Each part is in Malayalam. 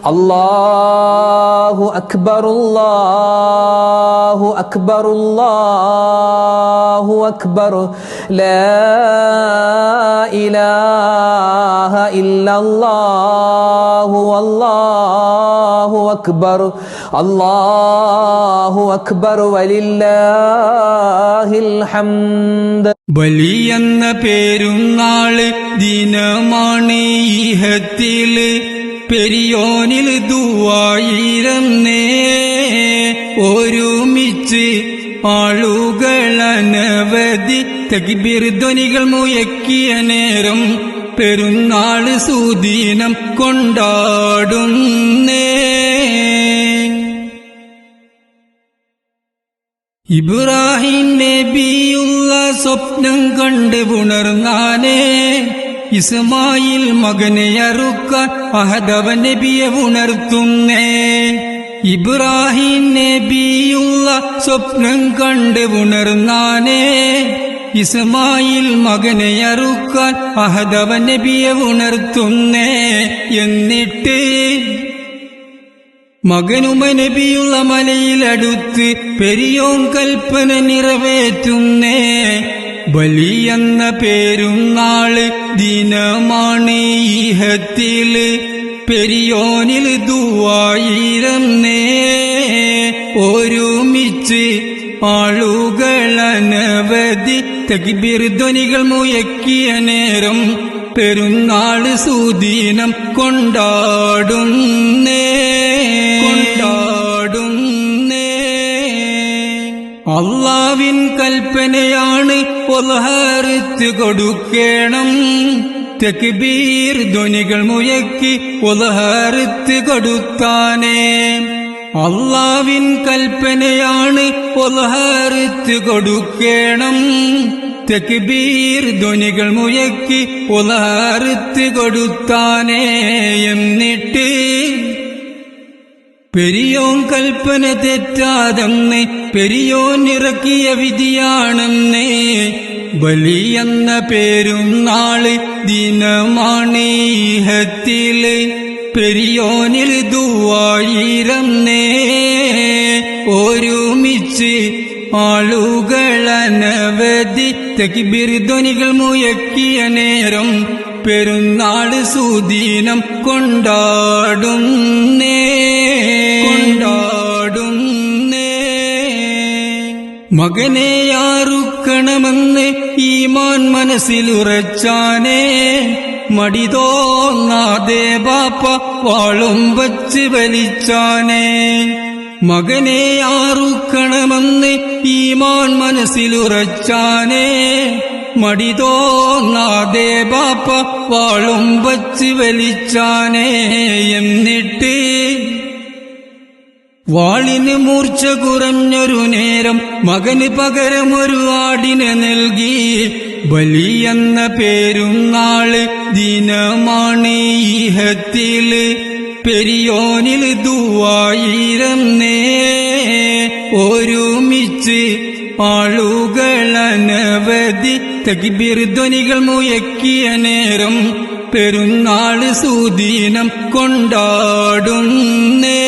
അല്ലാഹു അക്ബർ അല്ലാഹു അക്ബർ അല്ലാഹു അക്ബർ ലാ ഇലാഹ ഇല്ലല്ലാഹു അല്ലാഹു അക്ബർ അല്ലാഹു അക്ബർ വലില്ലാഹിൽ ഹംദ്. ബലിയെന്ന പെരുന്നാള് ദിനമാണ് ഈഹത്തില് പെരിയോനിൽ ദുആയിരന്നേ ഒരുമിച്ച് ആളുകളനവധി തക്ബീർ ധ്വനികൾ മുഴക്കിയ നേരം പെരുന്നാള് സുദീനം കൊണ്ടാടുന്നേ. ഇബ്രാഹിം നബിയുള്ള സ്വപ്നം കണ്ട് ഉണർന്നാനേ ഇസ്മായിൽ മകനെ അറുക്കാൻ അഹദവ നബിയെ ഉണർത്തുന്നേ. ഇബ്രാഹിം നബിയുള്ള സ്വപ്നം കണ്ട് ഉണർന്നാനേ ഇസ്മായിൽ മകനെ അറുക്കാൻ അഹദവ നബിയെ ഉണർത്തുന്നേ. എന്നിട്ട് മകനുമ നബിയുള്ള മലയിലടുത്ത് പെരിയോൻ കൽപ്പന നിറവേറ്റുന്നേ. ബലിയെന്ന പെരുന്നാള് ദിനമാണ് ഈഹത്തില് പെരിയോനിൽ ദുആയിരന്നേ ഒരുമിച്ച് ആളുകളനവധി തക്ബീർ ധ്വനികൾ മുഴക്കിയ നേരം പെരുന്നാള് സുദീനം കൊണ്ടാടുന്നേ. അല്ലാഹുവിൻ കൽപ്പനയാണ് ഒലഹറുത്ത് കൊടുക്കണം. തക്ബീർ ധ്വനികൾ മുഴക്കി ഒലഹറുത്ത് കൊടുത്താനേ. അല്ലാഹുവിൻ കൽപ്പനയാണ് ഒലഹറുത്ത് കൊടുക്കണം. തക്ബീർ ധ്വനികൾ മുഴക്കി ഒലഹറുത്ത് കൊടുത്താനേ. എന്നിട്ട് പെരിയോൻ കൽപ്പന തെറ്റാതെന്ന് പെരിയോൻ ഇറക്കിയ വിധിയാണെന്ന്. ബലിയെന്ന പെരുന്നാള് ദിനമാണ് ഈഹത്തില് പെരിയോനിൽ ദുആയിരന്നേ ഒരുമിച്ച് ആളുകളനവധി തക്ബീർ ധ്വനികൾ മുഴക്കിയ നേരം പെരുന്നാള് സുദീനം കൊണ്ടാടുന്നേ. മകനെ അറുക്കണമെന്ന് ഈമാൻ മനസ്സിലുറച്ചാനേ. മടി തോന്നാതെ ബാപ്പ വാളും വച്ച് വലിച്ചാനേ. മകനെ അറുക്കണമെന്ന് ഈമാൻ മനസ്സിലുറച്ചാനേ. മടി തോന്നാതെ ബാപ്പ വാളും വച്ച് വലിച്ചാനേ. എന്നിട്ട് വാളിന് മൂർച്ച കുറഞ്ഞൊരു നേരം മകന് പകരമൊരു ആടിനെ നൽകി. ബലിയെന്ന പെരുന്നാള് ദിനമാണ് ഈഹത്തില് പെരിയോനിൽ ദുആയിരന്നേ ഒരുമിച്ച് ആളുകളനവധി തക്ബീർ ധ്വനികൾ മുഴക്കിയ നേരം പെരുന്നാള് സുദീനം കൊണ്ടാടുന്നേ.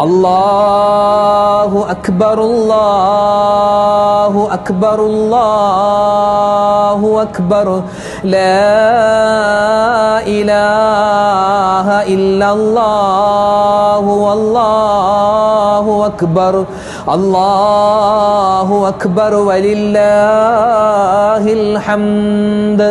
അല്ലാഹു അക്ബർ അല്ലാഹു അക്ബർ അല്ലാഹു അക്ബർ ലാ ഇലാഹ ഇല്ലല്ലാഹു അല്ലാഹു അക്ബർ അല്ലാഹു അക്ബർ വലില്ലാഹിൽ ഹംദ്.